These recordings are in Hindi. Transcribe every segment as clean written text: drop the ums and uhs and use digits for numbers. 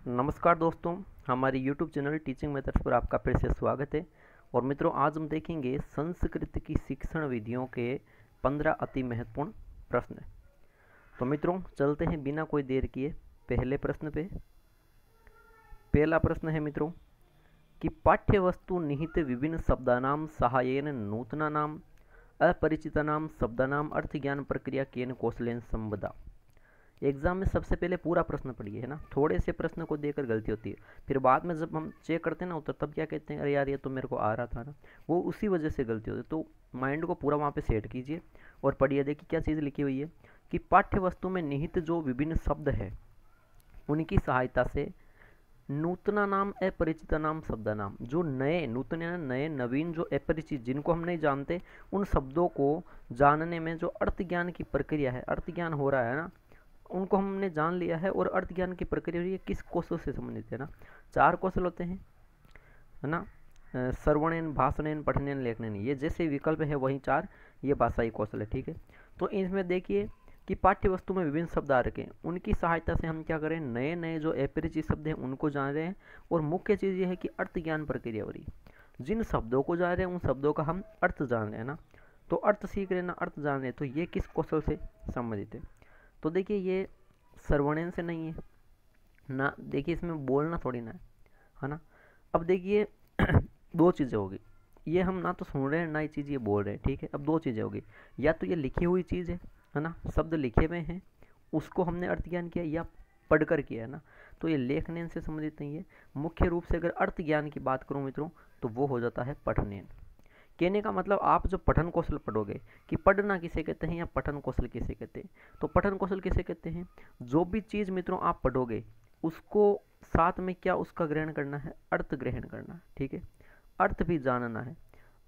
नमस्कार दोस्तों, हमारी YouTube चैनल टीचिंग मेथड्स पर आपका फिर से स्वागत है। और मित्रों, आज हम देखेंगे संस्कृत की शिक्षण विधियों के 15 अति महत्वपूर्ण प्रश्न। तो मित्रों, चलते हैं बिना कोई देर किए पहले प्रश्न पे। पहला प्रश्न है मित्रों कि पाठ्य वस्तु निहित विभिन्न शब्दानाम सहायेन नूतनानाम अपरिचितानाम शब्दानाम अर्थ ज्ञान प्रक्रिया केन कौशलेन संबदा। एग्जाम में सबसे पहले पूरा प्रश्न पढ़िए, है ना। थोड़े से प्रश्न को देकर गलती होती है, फिर बाद में जब हम चेक करते हैं ना उत्तर, तब क्या कहते हैं, अरे यार ये तो मेरे को आ रहा था ना, वो उसी वजह से गलती होती है। तो माइंड को पूरा वहाँ पे सेट कीजिए और पढ़िए। देखिए क्या चीज़ लिखी हुई है कि पाठ्य वस्तु में निहित जो विभिन्न शब्द है उनकी सहायता से नूतना नाम अपरिचिता नाम शब्दा नाम, जो नए नूतन यानी नए नवीन, जो अपरिचित जिनको हम नहीं जानते, उन शब्दों को जानने में जो अर्थ ज्ञान की प्रक्रिया है, अर्थ ज्ञान हो रहा है ना, उनको हमने जान लिया है। और अर्थ ज्ञान की प्रक्रिया ये किस कौशल से संबंधित है ना, 4 कौशल होते हैं, है ना। श्रवणेन, भाषणेन, पठनेन, लेखनेन, ये जैसे विकल्प है वही 4 ये भाषाई कौशल है, ठीक है। तो इसमें देखिए कि पाठ्य वस्तु में विभिन्न शब्द आ रखे हैं, उनकी सहायता से हम क्या करें, नए नए जो अपरिचित शब्द हैं उनको जान रहे हैं। और मुख्य चीज़ ये है कि अर्थ ज्ञान प्रक्रिया हो रही है, जिन शब्दों को जान रहे हैं उन शब्दों का हम अर्थ जान रहे हैं ना। तो अर्थ सीख रहे हैं ना, अर्थ जान रहे हैं, तो ये किस कौशल से संबंधित है। तो देखिए ये श्रवणेन से नहीं है ना, देखिए इसमें बोलना थोड़ी ना है ना। अब देखिए दो चीज़ें होगी, ये हम ना तो सुन रहे हैं ना ये चीज़ ये बोल रहे हैं, ठीक है। अब दो चीज़ें होगी, या तो ये लिखी हुई चीज़ है ना, शब्द लिखे हुए हैं उसको हमने अर्थ ज्ञान किया, या पढ़कर किया है ना। तो ये लेखनेन से संबंधित नहीं है। मुख्य रूप से अगर अर्थ ज्ञान की बात करूँ मित्रों, तो वो हो जाता है पठनेन। कहने का मतलब आप जो पठन कौशल पढ़ोगे, कि पढ़ना किसे कहते हैं या पठन कौशल किसे कहते हैं, तो पठन कौशल किसे कहते हैं, जो भी चीज़ मित्रों आप पढ़ोगे उसको साथ में क्या उसका ग्रहण करना है, अर्थ ग्रहण करना है, ठीक है। अर्थ भी जानना है।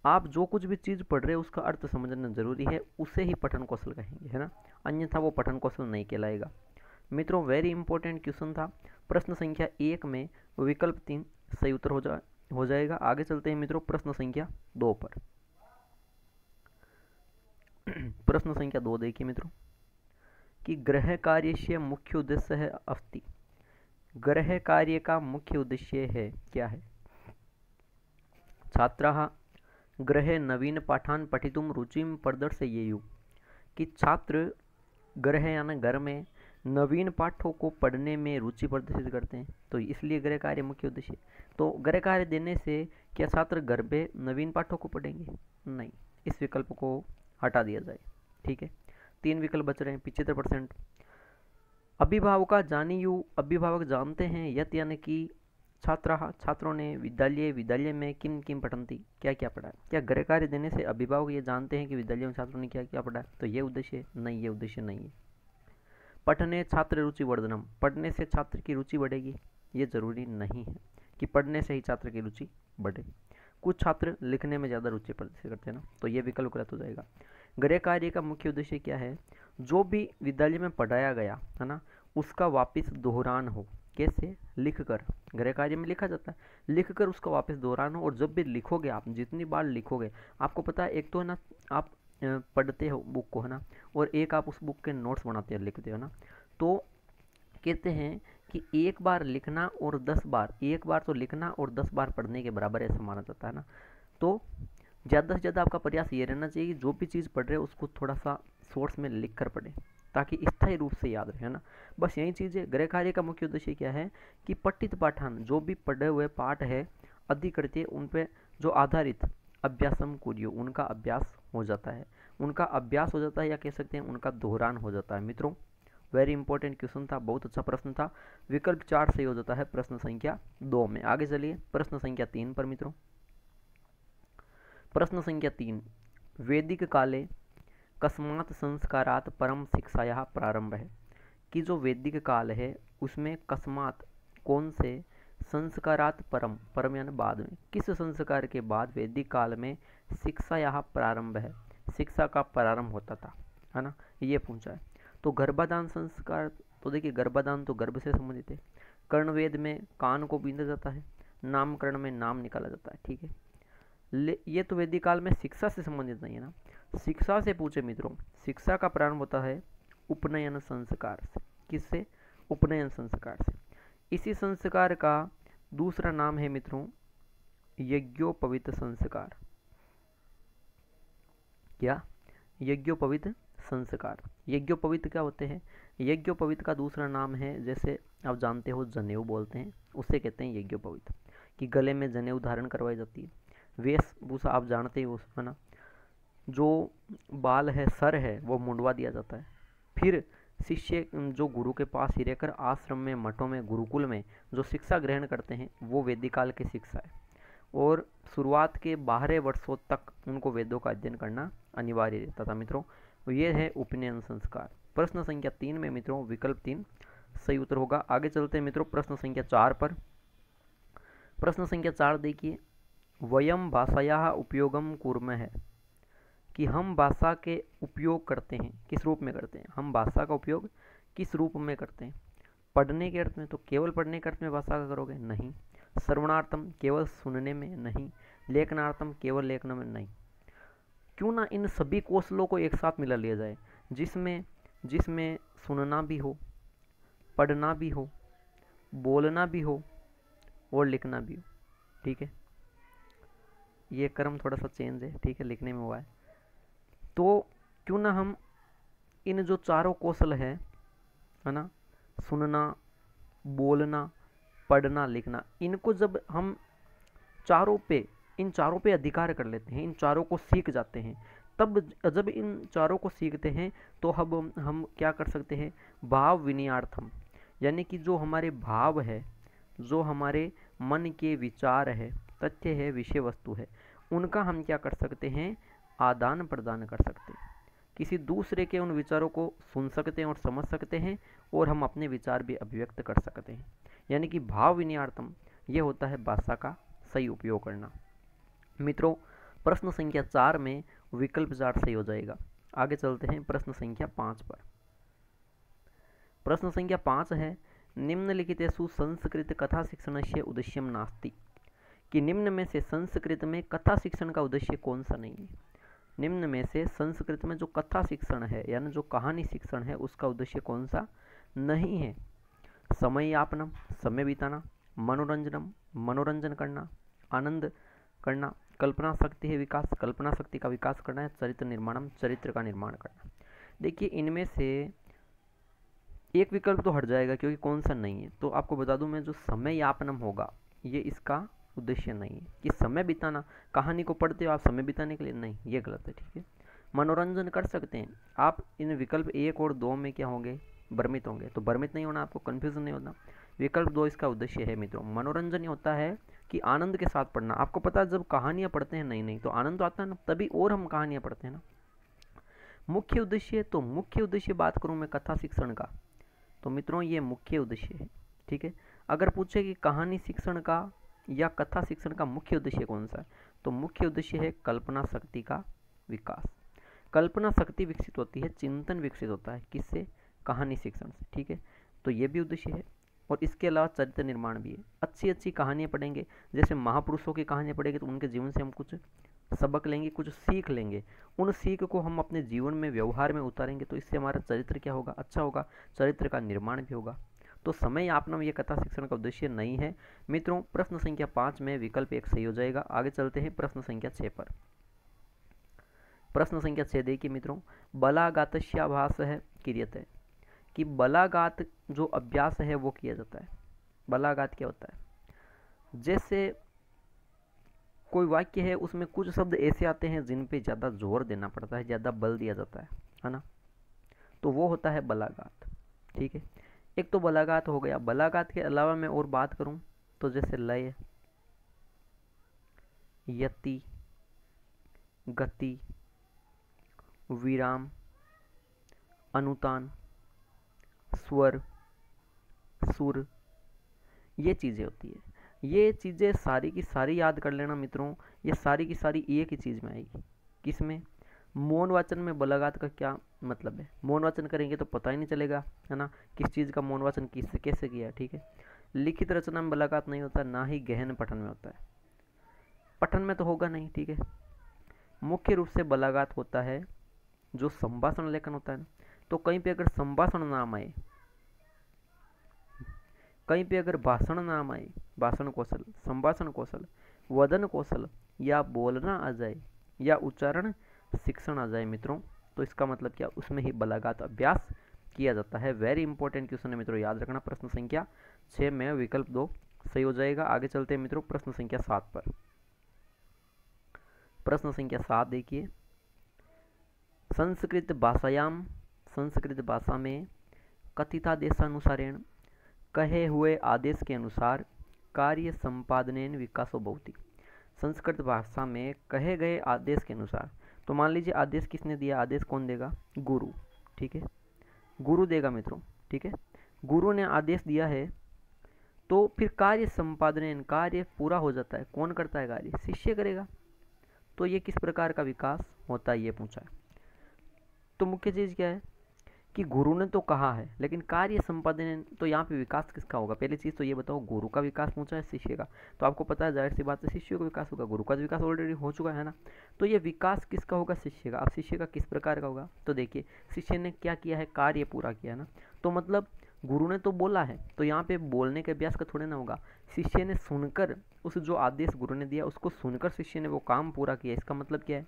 आप जो कुछ भी चीज़ पढ़ रहे हो उसका अर्थ समझना जरूरी है, उसे ही पठन कौशल कहेंगे, है ना। अन्यथा वो पठन कौशल नहीं कहलाएगा। मित्रों, वेरी इंपॉर्टेंट क्वेश्चन था। प्रश्न संख्या 1 में विकल्प 3 सही उत्तर हो जाएगा। आगे चलते हैं मित्रों प्रश्न संख्या 2 पर। प्रश्न संख्या 2 देखिए मित्रों कि गृह कार्य से मुख्य उद्देश्य है अस्ति। गृह कार्य का मुख्य उद्देश्य है क्या है। छात्राः गृहे नवीन पाठान पठितुम रुचिम प्रदर्शयेयुः, कि छात्र गृह यानी घर में नवीन पाठों को पढ़ने में रुचि प्रदर्शित करते हैं, तो इसलिए गृह कार्य मुख्य उद्देश्य। तो गृह कार्य देने से क्या छात्र घर पे नवीन पाठों को पढ़ेंगे, नहीं, इस विकल्प को हटा दिया जाए, ठीक है। 3 विकल्प बच रहे हैं, 75%। अभिभावका जानियु, अभिभावक जानते हैं, यत यानी कि छात्रों ने विद्यालय में किम किम पठन्ति, क्या क्या पढ़ा है। क्या गृह कार्य देने से अभिभावक ये जानते हैं कि विद्यालय में छात्रों ने क्या क्या पढ़ा है, तो ये उद्देश्य नहीं, ये उद्देश्य नहीं है। पढ़ने छात्र रुचि वर्धनम, पढ़ने से छात्र की रुचि बढ़ेगी, ये जरूरी नहीं है कि पढ़ने से ही छात्र की रुचि बढ़े। कुछ छात्र लिखने में ज़्यादा रुचि प्रदर्शित करते हैं ना, तो ये विकल्प गलत हो जाएगा। गृह कार्य का मुख्य उद्देश्य क्या है, जो भी विद्यालय में पढ़ाया गया है ना उसका वापस दोहरान हो। कैसे, लिखकर, गृह कार्य में लिखा जाता है, लिखकर उसका वापस दोहरान हो। और जब भी लिखोगे आप, जितनी बार लिखोगे, आपको पता है एक तो है ना आप पढ़ते हो बुक को, है ना, और एक आप उस बुक के नोट्स बनाते हो, लिखते हो ना। तो कहते हैं कि एक बार लिखना और 10 बार, एक बार तो लिखना और 10 बार पढ़ने के बराबर ऐसा माना जाता है ना। तो ज़्यादा से ज़्यादा आपका प्रयास ये रहना चाहिए कि जो भी चीज़ पढ़ रहे हो उसको थोड़ा सा सोर्स में लिख कर पढ़ें, ताकि स्थायी रूप से याद रहे, है ना। बस यही चीज़ है। गृह कार्य का मुख्य उद्देश्य क्या है कि पठित पाठान, जो भी पढ़े हुए पाठ है, अधिकृत्य उन पे जो आधारित अभ्यासम कुर्यो, उनका अभ्यास हो जाता है, उनका अभ्यास हो जाता है, या कह सकते हैं उनका दोहरान हो जाता है। मित्रों, वेरी इंपॉर्टेंट क्वेश्चन था, बहुत अच्छा प्रश्न था। विकल्प 4 सही हो जाता है प्रश्न संख्या 2 में। आगे चलिए प्रश्न संख्या 3 पर मित्रों। प्रश्न संख्या 3, वैदिक काले कस्मात् संस्कारात् परम शिक्षायाः प्रारंभ है, कि जो वैदिक काल है उसमें कस्मात् कौन से, संस्कारात् परम, परम यानी बाद में, किस संस्कार के बाद वैदिक काल में शिक्षायाः प्रारंभ है, शिक्षा का प्रारंभ होता था, है ना, ये पूछा है। तो गर्भाधान संस्कार, तो देखिए गर्भाधान तो गर्भ से संबंधित है। कर्णवेद में कान को बींधा जाता है, नामकरण में नाम निकाला जाता है, ठीक है। ये तो वैदिक काल में शिक्षा से संबंधित नहीं है ना। शिक्षा से पूछे मित्रों, शिक्षा का प्रारंभ होता है उपनयन संस्कार से। किससे, उपनयन संस्कार से। इसी संस्कार का दूसरा नाम है मित्रों यज्ञोपवीत संस्कार। क्या? यज्ञोपवीत संस्कार। यज्ञोपवीत क्या होते हैं? यज्ञोपवीत का दूसरा नाम है, जैसे आप जानते हो जनेऊ बोलते हैं, उससे कहते हैं यज्ञोपवीत, कि गले में जनेऊ धारण करवाई जाती है। वेशभूषा आप जानते हो है ना, जो बाल है, सर है, वो मुंडवा दिया जाता है। फिर शिष्य जो गुरु के पास ही रहकर आश्रम में, मठों में, गुरुकुल में जो शिक्षा ग्रहण करते हैं वो वैदिक काल की शिक्षा है, और शुरुआत के 12 वर्षों तक उनको वेदों का अध्ययन करना अनिवार्य रहता था मित्रों। ये है उपनयन संस्कार। प्रश्न संख्या 3 में मित्रों विकल्प 3 सही उत्तर होगा। आगे चलते हैं मित्रों प्रश्न संख्या 4 पर। प्रश्न संख्या 4 देखिए, वयम भाषायाः उपयोगम कुर्मः, कि हम भाषा के उपयोग करते हैं, किस रूप में करते हैं? हम भाषा का उपयोग किस रूप में करते हैं? पढ़ने के अर्थ में, तो केवल पढ़ने के अर्थ में भाषा का करोगे? नहीं। श्रवणार्थम, केवल सुनने में? नहीं। लेखनार्थम, केवल लेखन में? नहीं। क्यों ना इन सभी कौशलों को एक साथ मिला लिया जाए, जिसमें सुनना भी हो, पढ़ना भी हो, बोलना भी हो और लिखना भी हो। ठीक है, ये क्रम थोड़ा सा चेंज है, ठीक है, लिखने में हुआ है। तो क्यों ना हम इन जो चारों कौशल है ना, सुनना, बोलना, पढ़ना, लिखना, इनको जब हम इन चारों पे अधिकार कर लेते हैं, इन चारों को सीख जाते हैं, तब जब इन चारों को सीखते हैं तो हम क्या कर सकते हैं? भाव विनियार्थम, यानी कि जो हमारे भाव है, जो हमारे मन के विचार है, तथ्य है, विषय वस्तु है, उनका हम क्या कर सकते हैं? आदान प्रदान कर सकते हैं। किसी दूसरे के उन विचारों को सुन सकते हैं और समझ सकते हैं, और हम अपने विचार भी अभिव्यक्त कर सकते हैं। यानी कि भाव विनियार्थम, ये होता है भाषा का सही उपयोग करना। मित्रों प्रश्न संख्या 4 में विकल्प 4 सही हो जाएगा। आगे चलते हैं प्रश्न संख्या 5 पर। प्रश्न संख्या 5 है, निम्नलिखितेषु संस्कृत कथा शिक्षणस्य उद्देश्यम नास्ति, कि निम्न में से संस्कृत में कथा शिक्षण का उद्देश्य कौन सा नहीं है? निम्न में से संस्कृत में जो कथा शिक्षण है, यानी जो कहानी शिक्षण है, उसका उद्देश्य कौन सा नहीं है? समय यापनम, समय बिताना, मनोरंजनम, मनोरंजन करना, आनंद करना, कल्पना शक्ति है विकास, कल्पना शक्ति का विकास करना है, चरित्र निर्माणम, चरित्र का निर्माण करना। देखिए इनमें से एक विकल्प तो हट जाएगा, क्योंकि कौन सा नहीं है। तो आपको बता दूं मैं, जो समय यापनम होगा ये इसका उद्देश्य नहीं है, कि समय बिताना, कहानी को पढ़ते हो आप समय बिताने के लिए, नहीं, ये गलत है। ठीक है, मनोरंजन कर सकते हैं आप। इन विकल्प 1 और 2 में क्या होंगे? भ्रमित होंगे। तो भ्रमित नहीं होना, आपको कन्फ्यूजन नहीं होना। विकल्प 2 इसका उद्देश्य है मित्रों। मनोरंजन होता है कि आनंद के साथ पढ़ना। आपको पता है जब कहानियाँ पढ़ते हैं, नहीं तो आनंद तो आता है ना, तभी और हम कहानियाँ पढ़ते हैं ना। मुख्य उद्देश्य, तो मुख्य उद्देश्य बात करूँ मैं कथा शिक्षण का, तो मित्रों ये मुख्य उद्देश्य है। ठीक है, अगर पूछे कि कहानी शिक्षण का या कथा शिक्षण का मुख्य उद्देश्य कौन सा है, तो मुख्य उद्देश्य है कल्पना शक्ति का विकास। कल्पना शक्ति विकसित होती है, चिंतन विकसित होता है, किससे? कहानी शिक्षण से। ठीक है, तो ये भी उद्देश्य है। और इसके अलावा चरित्र निर्माण भी है। अच्छी अच्छी कहानियाँ पढ़ेंगे, जैसे महापुरुषों की कहानियाँ पढ़ेंगे तो उनके जीवन से हम कुछ सबक लेंगे, कुछ सीख लेंगे। उन सीख को हम अपने जीवन में, व्यवहार में उतारेंगे, तो इससे हमारा चरित्र क्या होगा? अच्छा होगा, चरित्र का निर्माण भी होगा। तो समय यापनम ये कथा शिक्षण का उद्देश्य नहीं है मित्रों। प्रश्न संख्या 5 में विकल्प 1 सही हो जाएगा। आगे चलते हैं प्रश्न संख्या 6 पर। प्रश्न संख्या 6 देखिए मित्रों, बलागातस्याभास है क्रियते, कि बलागात जो अभ्यास है वो किया जाता है। बलागात क्या होता है? जैसे कोई वाक्य है, उसमें कुछ शब्द ऐसे आते हैं जिन पे ज़्यादा जोर देना पड़ता है, ज़्यादा बल दिया जाता है ना, तो वो होता है बलागात। ठीक है, एक तो बलागात हो गया। बलागात के अलावा मैं और बात करूं तो जैसे लय, यति, गति, विराम, अनुतान, स्वर, सुर, ये चीज़ें होती है। ये चीज़ें सारी की सारी याद कर लेना मित्रों। ये सारी की सारी एक ही चीज़ में आएगी। किसमें? मौन वाचन में बलागात का क्या मतलब है? मौन वाचन करेंगे तो पता ही नहीं चलेगा, है ना, किस चीज़ का मौन वाचन किससे कैसे किया। ठीक है, लिखित रचना में बलागात नहीं होता, ना ही गहन पठन में होता है। पठन में तो होगा नहीं। ठीक है, मुख्य रूप से बलागात होता है जो संभाषण लेखन होता है ना, तो कहीं पे अगर संभाषण नाम आए, कहीं पे अगर भाषण नाम आए, भाषण कौशल, संभाषण कौशल, वदन कौशल या बोलना आ जाए या उच्चारण शिक्षण आ जाए मित्रों, तो इसका मतलब क्या, उसमें ही बलागात अभ्यास किया जाता है। वेरी इंपॉर्टेंट क्वेश्चन है मित्रों, याद रखना। प्रश्न संख्या 6 में विकल्प 2 सही हो जाएगा। आगे चलते हैं मित्रों प्रश्न संख्या 7 पर। प्रश्न संख्या 7 देखिए, संस्कृत भाषायाम, संस्कृत भाषा में कथितादेशानुसारेण, कहे हुए आदेश के अनुसार कार्य संपादनेन विकासो भवति। संस्कृत भाषा में कहे गए आदेश के अनुसार, तो मान लीजिए आदेश किसने दिया, आदेश कौन देगा, गुरु, ठीक है, गुरु देगा मित्रों, ठीक है, गुरु ने आदेश दिया है, तो फिर कार्य संपादन, कार्य पूरा हो जाता है, कौन करता है कार्य, शिष्य करेगा। तो ये किस प्रकार का विकास होता है ये पूछा है। तो मुख्य चीज क्या है कि गुरु ने तो कहा है, लेकिन कार्य संपादन, तो यहाँ पे विकास किसका होगा, पहली चीज तो ये बताओ, गुरु का विकास पूछा है शिष्य का, तो आपको पता है जाहिर सी बात है शिष्य का विकास होगा, गुरु का विकास ऑलरेडी हो चुका है ना, तो ये विकास किसका होगा, शिष्य का। अब शिष्य का किस प्रकार का होगा, तो देखिए शिष्य ने क्या किया है, कार्य पूरा किया है ना, तो मतलब गुरु ने तो बोला है, तो यहाँ पे बोलने के अभ्यास का थोड़े ना होगा, शिष्य ने सुनकर, उस जो आदेश गुरु ने दिया उसको सुनकर शिष्य ने वो काम पूरा किया। इसका मतलब क्या है,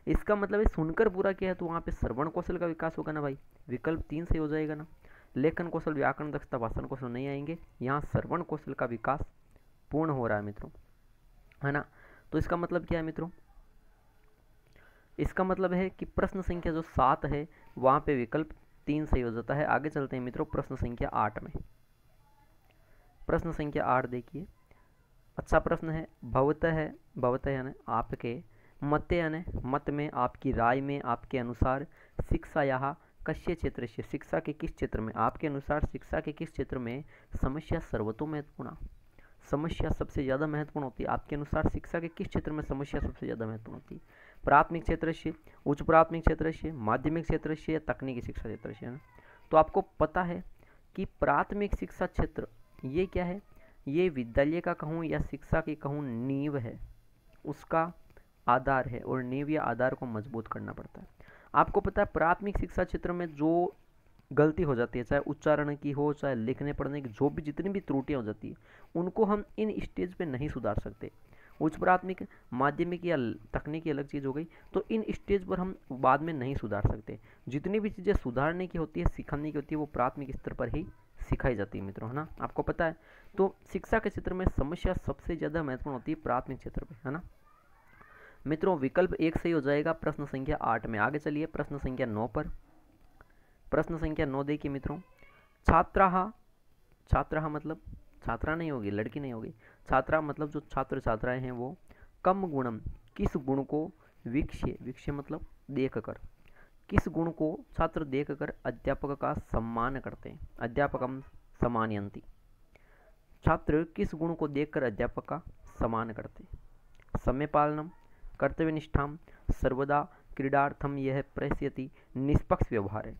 इसका मतलब है सुनकर पूरा किया है, तो वहाँ पे श्रवण कौशल का विकास होगा ना भाई, विकल्प 3 सही हो जाएगा ना। लेखन कौशल, व्याकरण दक्षता, भाषण कौशल नहीं आएंगे, यहाँ श्रवण कौशल का विकास पूर्ण हो रहा है मित्रों, है ना। तो इसका मतलब क्या है मित्रों, इसका मतलब है कि प्रश्न संख्या जो 7 है वहाँ पे विकल्प 3 सही हो जाता है। आगे चलते हैं मित्रों प्रश्न संख्या 8 में। प्रश्न संख्या 8 देखिए, अच्छा प्रश्न है, भवतः है, भवतः यानी आपके, मते यानी मत में, आपकी राय में, आपके अनुसार, शिक्षा यहाँ कस्य क्षेत्र से, शिक्षा के किस क्षेत्र में, आपके अनुसार शिक्षा के किस क्षेत्र में समस्या सर्वतो महत्वपूर्ण, समस्या सबसे ज़्यादा महत्वपूर्ण होती है, आपके अनुसार शिक्षा के किस क्षेत्र में समस्या सबसे ज़्यादा महत्वपूर्ण होती है, प्राथमिक क्षेत्र से, उच्च प्राथमिक क्षेत्र से, माध्यमिक क्षेत्र से या तकनीकी शिक्षा क्षेत्र से, है ना। तो आपको पता है कि प्राथमिक शिक्षा क्षेत्र ये क्या है, ये विद्यालय का कहूँ या शिक्षा की कहूँ नींव है, उसका आधार है, और नींव या आधार को मजबूत करना पड़ता है। आपको पता है प्राथमिक शिक्षा क्षेत्र में जो गलती हो जाती है, चाहे उच्चारण की हो, चाहे लिखने पढ़ने की, जो भी जितनी भी त्रुटियां हो जाती है, उनको हम इन स्टेज पे नहीं सुधार सकते। उच्च प्राथमिक, माध्यमिक या तकनीकी अलग चीज़ हो गई, तो इन स्टेज पर हम बाद में नहीं सुधार सकते। जितनी भी चीज़ें सुधारने की होती है, सिखाने की होती है, वो प्राथमिक स्तर पर ही सिखाई जाती है मित्रों, है ना, आपको पता है। तो शिक्षा के क्षेत्र में समस्या सबसे ज़्यादा महत्वपूर्ण होती है प्राथमिक क्षेत्र पर, है ना मित्रों। विकल्प 1 सही हो जाएगा प्रश्न संख्या 8 में। आगे चलिए प्रश्न संख्या 9 पर। प्रश्न संख्या 9 देखिए मित्रों, छात्रा, छात्रा मतलब छात्रा नहीं होगी, लड़की नहीं होगी, छात्रा मतलब जो छात्र छात्राएं हैं वो कम गुणम, किस गुण को, वीक्ष्य, वीक्ष्य मतलब देख कर, किस गुण को छात्र देख कर अध्यापक का सम्मान करते हैं, अध्यापकम सम्मानयन्ति, छात्र किस गुण को देखकर अध्यापक का सम्मान करते हैं, समय पालनम, कर्तव्यनिष्ठाम, सर्वदा क्रीडार्थम यह प्रयस्यति, निष्पक्ष व्यवहार है,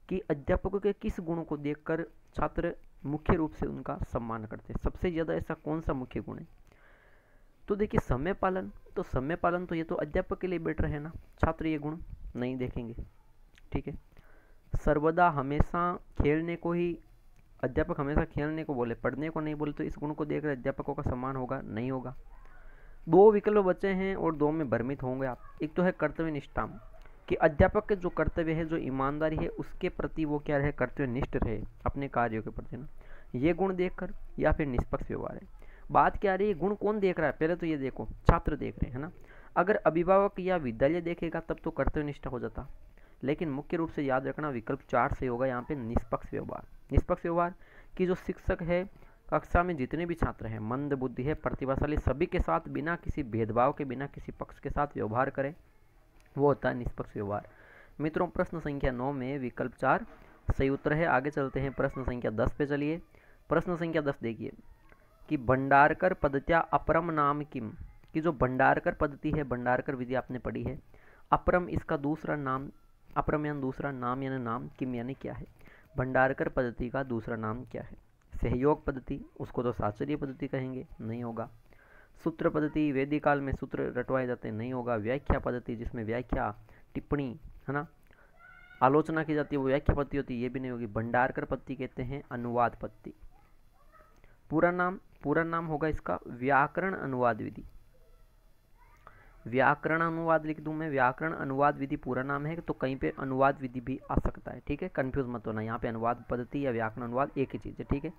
कि अध्यापकों के किस गुणों को देखकर छात्र मुख्य रूप से उनका सम्मान करते हैं, सबसे ज़्यादा ऐसा कौन सा मुख्य गुण है। तो देखिए समय पालन, तो समय पालन तो ये तो अध्यापक के लिए बेटर है ना, छात्र ये गुण नहीं देखेंगे, ठीक है। सर्वदा, हमेशा, खेलने को ही अध्यापक हमेशा खेलने को बोले, पढ़ने को नहीं बोले, तो इस गुण को देखकर अध्यापकों का सम्मान होगा, नहीं होगा। 2 विकल्प बचे हैं और 2 में भ्रमित होंगे आप। एक तो है कर्तव्य निष्ठा, कि अध्यापक के जो कर्तव्य है, जो ईमानदारी है, उसके प्रति वो क्या रहे, कर्तव्यनिष्ठ रहे अपने कार्यों के प्रति ना, ये गुण देखकर, या फिर निष्पक्ष व्यवहार है। बात क्या आ रही है, गुण कौन देख रहा है, पहले तो ये देखो छात्र देख रहे हैं ना। अगर अभिभावक या विद्यालय देखेगा तब तो कर्तव्यनिष्ठ हो जाता, लेकिन मुख्य रूप से याद रखना विकल्प 4 से होगा यहाँ पे निष्पक्ष व्यवहार। निष्पक्ष व्यवहार कि जो शिक्षक है, कक्षा में जितने भी छात्र हैं, मंद बुद्धि है, प्रतिभाशाली, सभी के साथ बिना किसी भेदभाव के, बिना किसी पक्ष के साथ व्यवहार करें, वो होता है निष्पक्ष व्यवहार। मित्रों प्रश्न संख्या 9 में विकल्प 4 सही उत्तर है। आगे चलते हैं प्रश्न संख्या 10 पे चलिए। प्रश्न संख्या 10 देखिए कि भंडारकर पद्धत्या अपरम नाम किम, कि जो भंडारकर पद्धति है, भंडारकर विधि आपने पढ़ी है, अपरम इसका दूसरा नाम, अपरम यानी दूसरा, नाम यानी नाम, किम यानी क्या है, भंडारकर पद्धति का दूसरा नाम क्या है। सहयोग पद्धति, उसको तो साचर्य पद्धति कहेंगे, नहीं होगा। सूत्र पद्धति, वैदिक काल में सूत्र रटवाए जाते हैं, नहीं होगा। व्याख्या पद्धति जिसमें व्याख्या, टिप्पणी, है ना, आलोचना की जाती है, वो व्याख्या पद्धति होती है, ये भी नहीं होगी। भंडारकर पद्धति कहते हैं अनुवाद पद्धति, पूरा नाम होगा इसका व्याकरण अनुवाद विधि। व्याकरण अनुवाद लिख दूं मैं, व्याकरण अनुवाद विधि पूरा नाम है, तो कहीं पे अनुवाद विधि भी आ सकता है, ठीक है, कंफ्यूज मत होना, यहाँ पे अनुवाद पद्धति या व्याकरण अनुवाद एक ही चीज़ है, ठीक है।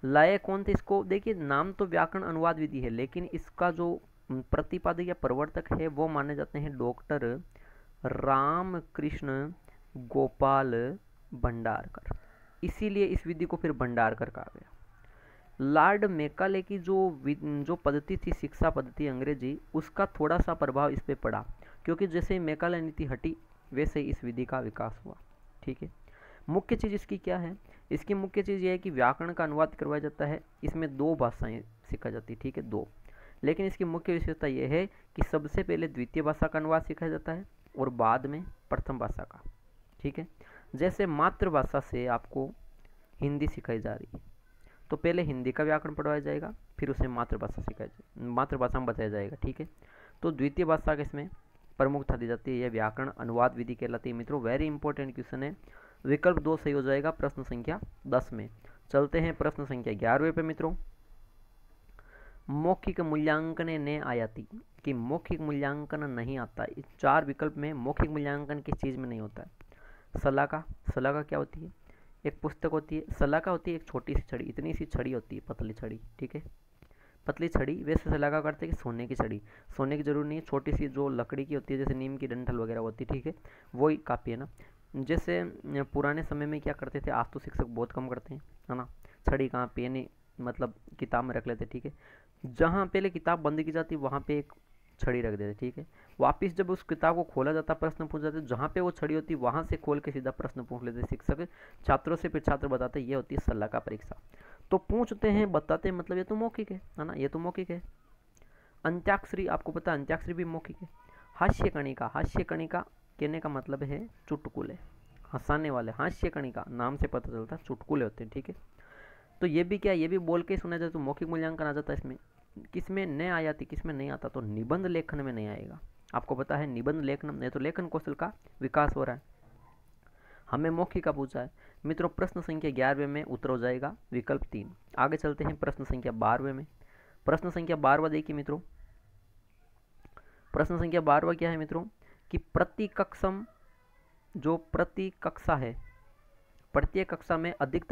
लाए कौन थे इसको, देखिए नाम तो व्याकरण अनुवाद विधि है, लेकिन इसका जो प्रतिपादक या प्रवर्तक है वो माने जाते हैं डॉक्टर रामकृष्ण गोपाल भंडारकर, इसीलिए इस विधि को फिर भंडारकर कहा गया। लॉर्ड मैकाले की जो पद्धति थी, शिक्षा पद्धति अंग्रेजी, उसका थोड़ा सा प्रभाव इस पे पड़ा, क्योंकि जैसे ही मैकाले नीति हटी वैसे ही इस विधि का विकास हुआ, ठीक है। मुख्य चीज़ इसकी क्या है, इसकी मुख्य चीज़ ये है कि व्याकरण का अनुवाद करवाया जाता है, इसमें 2 भाषाएं सिखाई जाती है, ठीक है, 2, लेकिन इसकी मुख्य विशेषता यह है कि सबसे पहले द्वितीय भाषा का अनुवाद सिखाया जाता है और बाद में प्रथम भाषा का, ठीक है। जैसे मातृभाषा से आपको हिंदी सिखाई जा रही है, तो पहले हिंदी का व्याकरण पढ़वाया जाएगा, फिर उसे मातृभाषा में बताया जाएगा, ठीक है। तो द्वितीय भाषा का इसमें प्रमुखता दी जाती है, यह व्याकरण अनुवाद विधि कहलाती है मित्रों। वेरी इंपॉर्टेंट क्वेश्चन है, विकल्प 2 सही हो जाएगा प्रश्न संख्या 10 में। चलते हैं प्रश्न संख्या 11वें पे मित्रों। मौखिक मूल्यांकन ने आयाति, कि मौखिक मूल्यांकन नहीं आता, इस 4 विकल्प में मौखिक मूल्यांकन किस चीज़ में नहीं होता है। सलाका क्या होती है, एक पुस्तक होती है, सलाका होती है एक छोटी सी छड़ी, इतनी सी छड़ी होती है, पतली छड़ी, ठीक है, पतली छड़ी। वैसे सलाका करते हैं कि सोने की छड़ी, सोने की जरूर नहीं है, छोटी सी जो लकड़ी की होती है, जैसे नीम की डंठल वगैरह होती है, ठीक है, वही काफ़ी है ना। जैसे पुराने समय में क्या करते थे, आज तो शिक्षक बहुत कम करते हैं, है ना, छड़ी कहाँ, पेन मतलब किताब में रख लेते, ठीक है, जहाँ पहले किताब बंद की जाती वहाँ पे एक छड़ी रख देते, ठीक है। वापिस जब उस किताब को खोला जाता, प्रश्न पूछ जाते, जहाँ पे वो छड़ी होती वहाँ से खोल के सीधा प्रश्न पूछ लेते शिक्षक छात्रों से, फिर छात्र बताते ये होती है सलाका परीक्षा। तो पूछते हैं, बताते हैं, मतलब ये तो मौखिक है ना, ये तो मौखिक है। अंत्याक्षरी, आपको पता है अंत्याक्षरी भी मौखिक है। हास्य कणिका कहने का मतलब है चुटकुले, हंसाने वाले, हास्य कणिका नाम से पता चलता है चुटकुले होते हैं, ठीक है। तो ये भी क्या, ये भी बोल के सुना जाए तो मौखिक मूल्यांकन आ जाता है इसमें। किसमें न आयाती, किसमें नहीं आता, तो निबंध लेखन में नहीं आएगा। आपको पता है निबंध लेखन नहीं, तो लेखन कौशल का विकास हो रहा है। हमें मौखिक का पूछा है मित्रों। प्रश्न संख्या 11वें में उत्तर हो जाएगा विकल्प 3। आगे चलते हैं प्रश्न संख्या 12वें में। प्रश्न संख्या 12वां देखिए मित्रों, प्रश्न संख्या 12वां क्या है मित्रों, कि प्रतिकक्षम, जो प्रति कक्षा है, प्रत्येक कक्षा में अधिक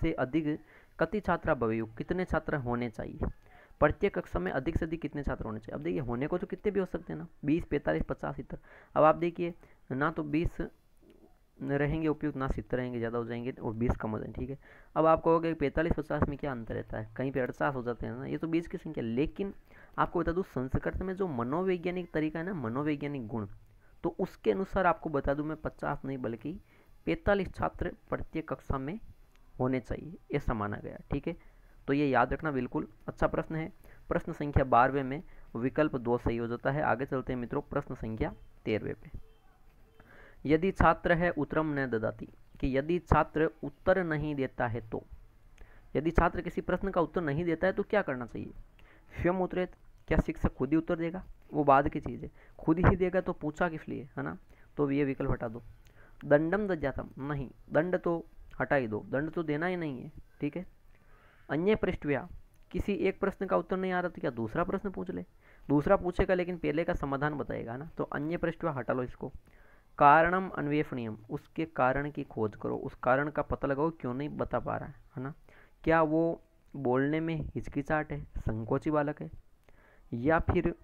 से अधिक कति छात्रा भवेयु, कितने छात्र होने चाहिए। प्रत्येक कक्षा में अधिक से अधिक कितने छात्र होने चाहिए। अब देखिए होने को तो कितने भी हो सकते हैं ना, 20, 45, 50 इतना। अब आप देखिए ना तो 20 रहेंगे उपयुक्त, ना 70 रहेंगे, ज़्यादा हो जाएंगे, और 20 कम हो जाएंगे, ठीक है। अब आप कहोगे 45-50 में क्या अंतर रहता है, कहीं पे 48 हो जाते हैं ना, ये तो 20 की संख्या। लेकिन आपको बता दूँ संस्कृत में जो मनोवैज्ञानिक तरीका है ना, मनोवैज्ञानिक गुण, तो उसके अनुसार आपको बता दूँ मैं 50 नहीं बल्कि 45 छात्र प्रत्येक कक्षा में होने चाहिए, ऐसा माना गया, ठीक है। तो ये याद रखना, बिल्कुल अच्छा प्रश्न है। प्रश्न संख्या 12वें में विकल्प 2 सही हो जाता है। आगे चलते हैं मित्रों प्रश्न संख्या 13वें पे। यदि छात्र है उत्तरम न ददाति, कि यदि छात्र उत्तर नहीं देता है तो, यदि छात्र किसी प्रश्न का उत्तर नहीं देता है तो क्या करना चाहिए। स्वयं उत्तरेत, क्या शिक्षक खुद ही उत्तर देगा, वो बाद की चीज़ है, खुद ही देगा तो पूछा किस लिए, है ना, तो ये विकल्प हटा दो। दंडम दज्जातम, नहीं, दंड तो हटा ही दो, दंड तो देना ही नहीं है, ठीक है। अन्य पृष्ठव्या, किसी एक प्रश्न का उत्तर नहीं आ रहा तो क्या दूसरा प्रश्न पूछ ले, दूसरा पूछेगा लेकिन पहले का समाधान बताएगा ना, तो अन्य पृष्ठव्या हटा लो इसको। कारणम अन्वेषणीयम, उसके कारण की खोज करो, उस कारण का पता लगाओ क्यों नहीं बता पा रहा है ना। क्या वो बोलने में हिचकिचाहट है, संकोची बालक है, या फिर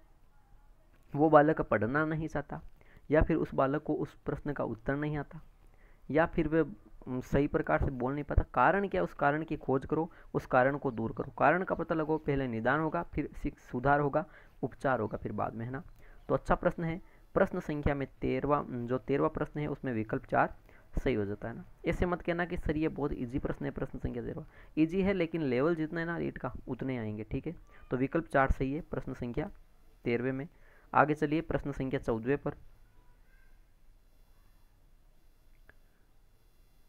वो बालक पढ़ना नहीं चाहता, या फिर उस बालक को उस प्रश्न का उत्तर नहीं आता, या फिर वे सही प्रकार से बोल नहीं पाता। कारण क्या, उस कारण की खोज करो, उस कारण को दूर करो, कारण का पता लगाओ, पहले निदान होगा, फिर सुधार होगा, उपचार होगा, फिर बाद में, है ना। तो अच्छा प्रश्न है। प्रश्न संख्या में 13वां प्रश्न है उसमें विकल्प 4 सही हो जाता है ना। ऐसे मत कहना कि सर ये बहुत इजी प्रश्न है, प्रश्न संख्या 13 इजी है, लेकिन लेवल जितना है ना रीट का उतने आएंगे, ठीक है। तो विकल्प 4 सही है प्रश्न संख्या 13वें में। आगे चलिए प्रश्न संख्या 14वें पर।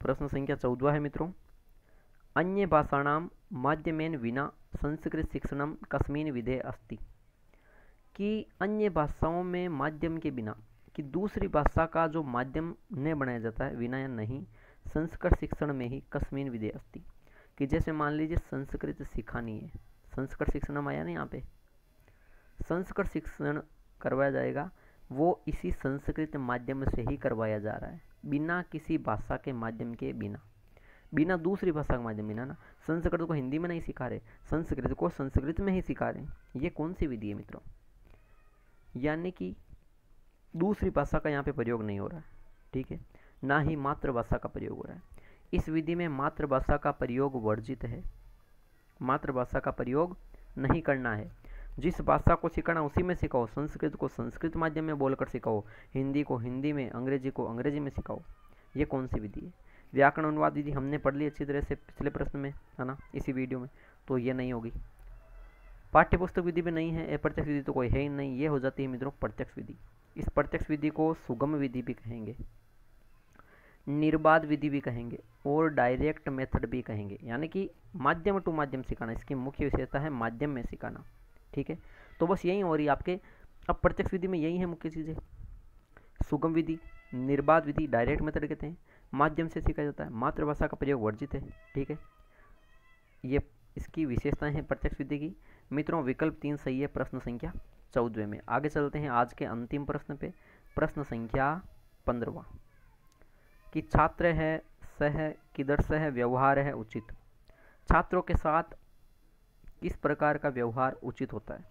प्रश्न संख्या 14 है मित्रों, अन्य भाषाणाम माध्यमेन विना संस्कृत शिक्षणम कस्मिन् विधे अस्ति, कि अन्य भाषाओं में माध्यम के बिना, कि दूसरी भाषा का जो माध्यम नहीं बनाया जाता है, विना या नहीं, संस्कृत शिक्षण में ही कस्मिन् विधे अस्ति, कि जैसे मान लीजिए संस्कृत सिखानी है, संस्कृत शिक्षण आया ना, यहाँ पे संस्कृत शिक्षण करवाया जाएगा, वो इसी संस्कृत माध्यम से ही करवाया जा रहा है, बिना किसी भाषा के माध्यम के, बिना दूसरी भाषा के माध्यम बिना ना। संस्कृत को हिंदी में नहीं सिखा रहे, संस्कृत को संस्कृत में ही सिखा रहे। ये कौन सी विधि है मित्रों? यानी कि दूसरी भाषा का यहाँ पे प्रयोग नहीं हो रहा है, ठीक है, ना ही मातृभाषा का प्रयोग हो रहा है। इस विधि में मातृभाषा का प्रयोग वर्जित है, मातृभाषा का प्रयोग नहीं करना है। जिस भाषा को सिखाना उसी में सिखाओ, संस्कृत को संस्कृत माध्यम में बोलकर सिखाओ, हिंदी को हिंदी में, अंग्रेजी को अंग्रेजी में सिखाओ। ये कौन सी विधि है? व्याकरण अनुवाद विधि हमने पढ़ ली अच्छी तरह से पिछले प्रश्न में, है ना, इसी वीडियो में, तो ये नहीं होगी। पाठ्य पुस्तक विधि में नहीं है, अप्रत्यक्ष विधि तो कोई है ही नहीं, ये हो जाती है मित्रों प्रत्यक्ष विधि। इस प्रत्यक्ष विधि को सुगम विधि भी कहेंगे, निर्बाध विधि भी कहेंगे और डायरेक्ट मेथड भी कहेंगे, यानी कि माध्यम टू माध्यम सिखाना, इसकी मुख्य विशेषता है माध्यम में सिखाना, ठीक है। तो बस यही हो रही है आपके अब प्रत्यक्ष विधि में, यही है मुख्य चीज़ें, सुगम विधि, निर्बाध विधि, डायरेक्ट मेथड कहते हैं, माध्यम से सिखाया जाता है, मातृभाषा का प्रयोग वर्जित है, ठीक है। ये इसकी विशेषताएं हैं प्रत्यक्ष विधि की। मित्रों विकल्प 3 सही है प्रश्न संख्या 14 में। आगे चलते हैं आज के अंतिम प्रश्न पे, प्रश्न संख्या 15 कि छात्र है सह किधर सह व्यवहार है उचित। छात्रों के साथ किस प्रकार का व्यवहार उचित होता है?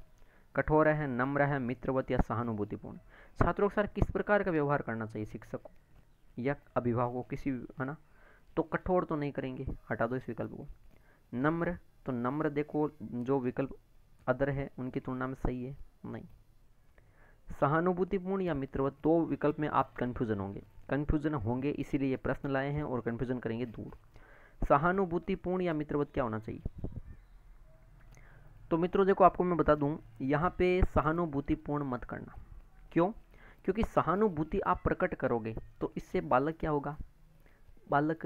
कठोर है, नम्र है, मित्रवत या सहानुभूतिपूर्ण। छात्रों के साथ किस प्रकार का व्यवहार करना चाहिए शिक्षक को या अभिभावक को, किसी, है ना। तो कठोर तो नहीं करेंगे, हटा दो इस विकल्प को। नम्र, तो नम्र देखो जो विकल्प अदर है उनकी तुलना में सही है, नहीं। सहानुभूतिपूर्ण या मित्रवत, दो विकल्प में आप कन्फ्यूजन होंगे इसीलिए ये प्रश्न लाए हैं और कन्फ्यूजन करेंगे दूर। सहानुभूतिपूर्ण या मित्रवत क्या होना चाहिए? तो मित्रों देखो आपको मैं बता दूं, यहाँ पे सहानुभूतिपूर्ण मत करना। क्यों? क्योंकि सहानुभूति आप प्रकट करोगे तो इससे बालक क्या होगा, बालक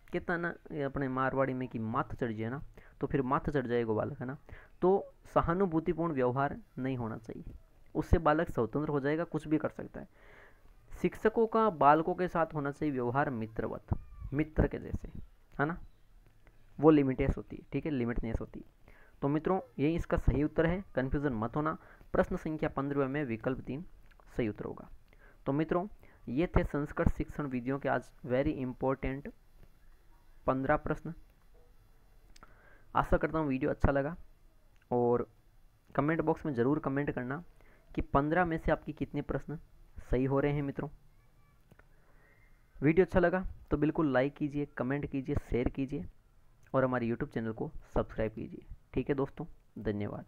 कहता ना अपने मारवाड़ी में कि माथ चढ़ जाए ना, तो फिर माथ चढ़ जाएगा बालक, है ना। तो सहानुभूतिपूर्ण व्यवहार नहीं होना चाहिए, उससे बालक स्वतंत्र हो जाएगा, कुछ भी कर सकता है। शिक्षकों का बालकों के साथ होना चाहिए व्यवहार मित्रवत, मित्र के जैसे, है ना, वो लिमिटेस होती है, ठीक है, लिमिटनेस होती है। तो मित्रों यही इसका सही उत्तर है, कन्फ्यूजन मत होना। प्रश्न संख्या 15 में विकल्प 3 सही उत्तर होगा। तो मित्रों ये थे संस्कृत शिक्षण विधियों के आज वेरी इंपॉर्टेंट 15 प्रश्न। आशा करता हूँ वीडियो अच्छा लगा और कमेंट बॉक्स में ज़रूर कमेंट करना कि 15 में से आपके कितने प्रश्न सही हो रहे हैं। मित्रों वीडियो अच्छा लगा तो बिल्कुल लाइक कीजिए, कमेंट कीजिए, शेयर कीजिए और हमारे YouTube चैनल को सब्सक्राइब कीजिए। ठीक है दोस्तों, धन्यवाद।